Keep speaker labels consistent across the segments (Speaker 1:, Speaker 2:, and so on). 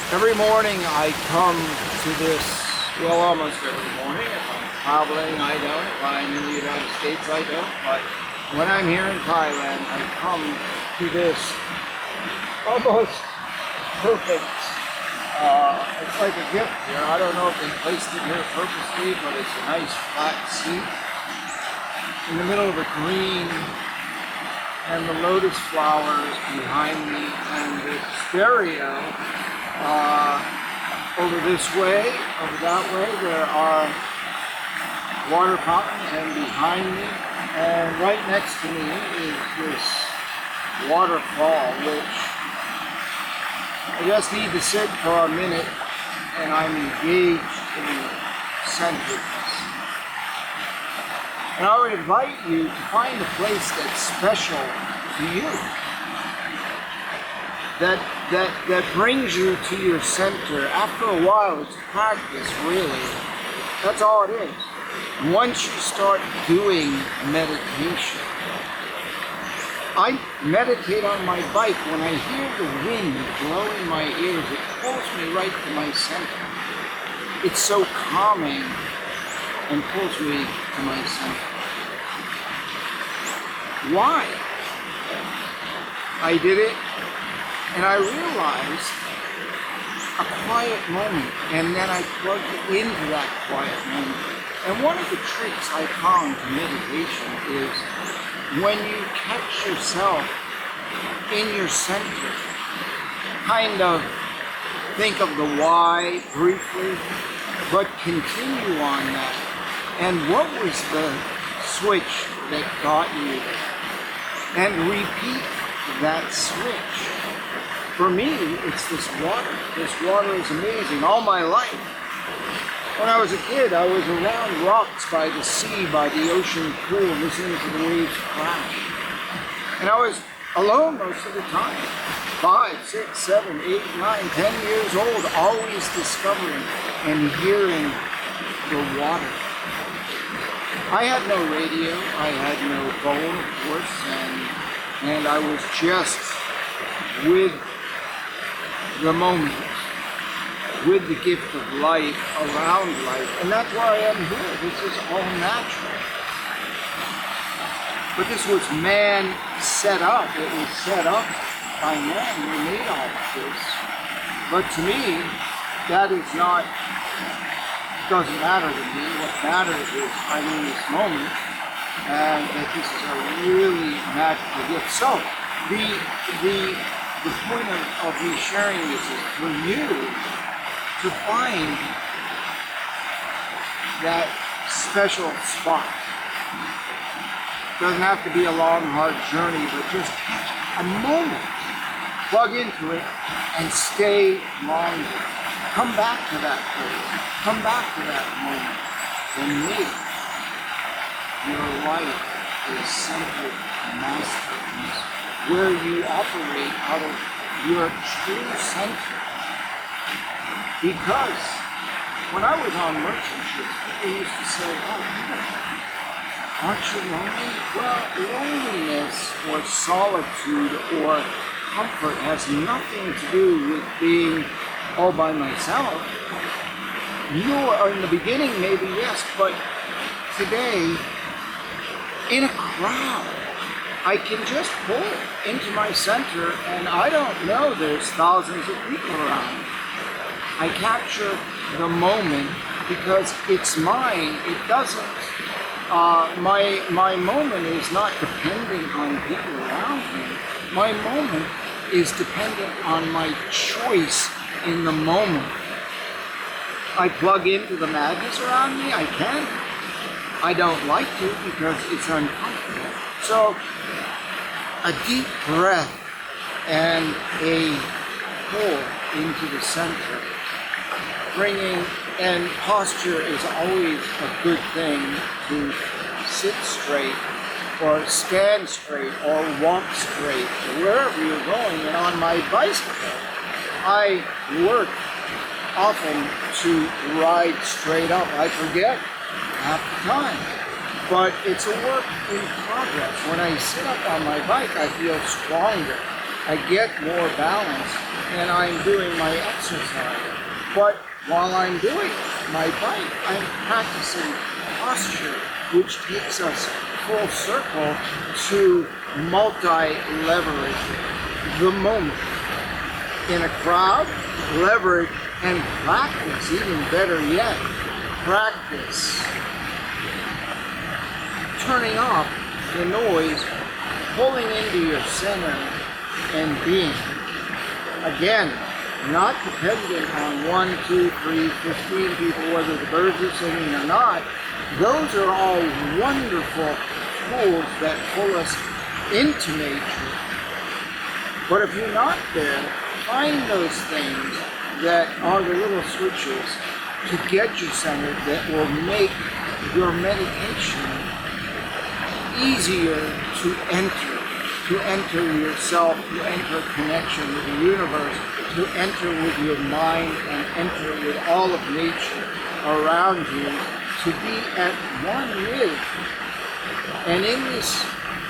Speaker 1: Every morning I come to this, well, almost every morning. If I'm traveling, I don't. If I'm in the United States, I don't. But when I'm here in Thailand, I come to this almost perfect, it's like a gift here. I don't know if they placed it here purposely, but it's a nice flat seat in the middle of a green, and the lotus flowers behind me, and the stereo over this way, over that way, there are water fountains, and behind me, and right next to me is this waterfall, which I just need to sit for a minute, and I'm engaged in the center of this. And I would invite you to find a place that's special to you, that brings you to your center. After a while, it's practice, really. That's all it is. Once you start doing meditation, I meditate on my bike. When I hear the wind blow in my ears, it pulls me right to my center. It's so calming and pulls me to my center. Why? I did it, and I realized a quiet moment, and then I plugged into that quiet moment. And one of the tricks I found to meditation is when you catch yourself in your center, kind of think of the why briefly, but continue on that. And what was the switch that got you there? And repeat that switch. For me, it's this water. This water is amazing. All my life, when I was a kid, I was around rocks by the sea, by the ocean pool, listening to the waves crash. And I was alone most of the time. 5, 6, 7, 8, 9, 10 years old, always discovering and hearing the water. I had no radio, I had no phone, of course, and I was just with the moment, with the gift of life, around life, and that's why I am here. This is all natural. But this was man set up. It was set up by man. We made all of this. But to me, that is not, doesn't matter to me. What matters is I'm in this moment, and that this is a really magical gift. So the point of me sharing this is for you to find that special spot. Doesn't have to be a long, hard journey, but just catch a moment, plug into it, and stay longer. Come back to that place. Come back to that moment. For me, your life is simple masterpiece, where you operate out of your true center. Because when I was on merchant ships, people used to say, "Oh, aren't you lonely?" Well, loneliness or solitude or comfort has nothing to do with being all by myself. You are in the beginning, maybe yes, but today, in a crowd, I can just pull into my center, and I don't know there's thousands of people around. I capture the moment because it's mine. It doesn't. My moment is not dependent on people around me. My moment is dependent on my choice in the moment. I plug into the madness around me. I can. I don't like to because it's uncomfortable. So a deep breath and a pull into the center. Bringing, and posture is always a good thing, to sit straight or stand straight or walk straight wherever you're going. And on my bicycle, I work often to ride straight up. I forget half the time, but it's a work in progress. When I sit up on my bike, I feel stronger. I get more balance, and I'm doing my exercise. But while I'm doing my bike, I'm practicing posture, which takes us full circle to multi-leverage the moment. In a crowd, leverage and practice, even better yet, practice turning off the noise, pulling into your center, and being. Again, not dependent on 1, 2, 3, 15 people, whether the birds are singing or not. Those are all wonderful tools that pull us into nature. But if you're not there, find those things that are the little switches to get you centered that will make your meditation easier to enter yourself, to enter connection with the universe, to enter with your mind and enter with all of nature around you, to be at one with. And in this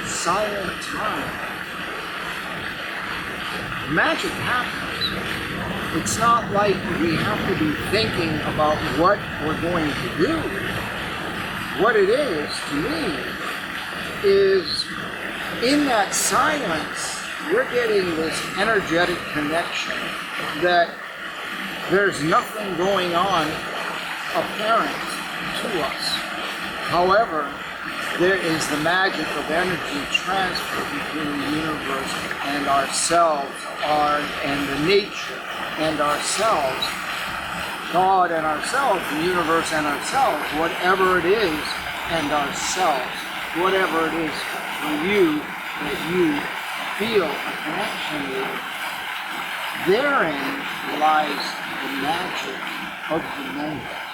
Speaker 1: silent time, magic happens. It's not like we have to be thinking about what we're going to do. What it is, to me, is in that silence, we're getting this energetic connection that there's nothing going on apparent to us. However, there is the magic of energy transfer between the universe and ourselves, and the nature and ourselves, God and ourselves, the universe and ourselves, whatever it is, and ourselves, whatever it is for you that you feel a connection with. Therein lies the magic of the moment.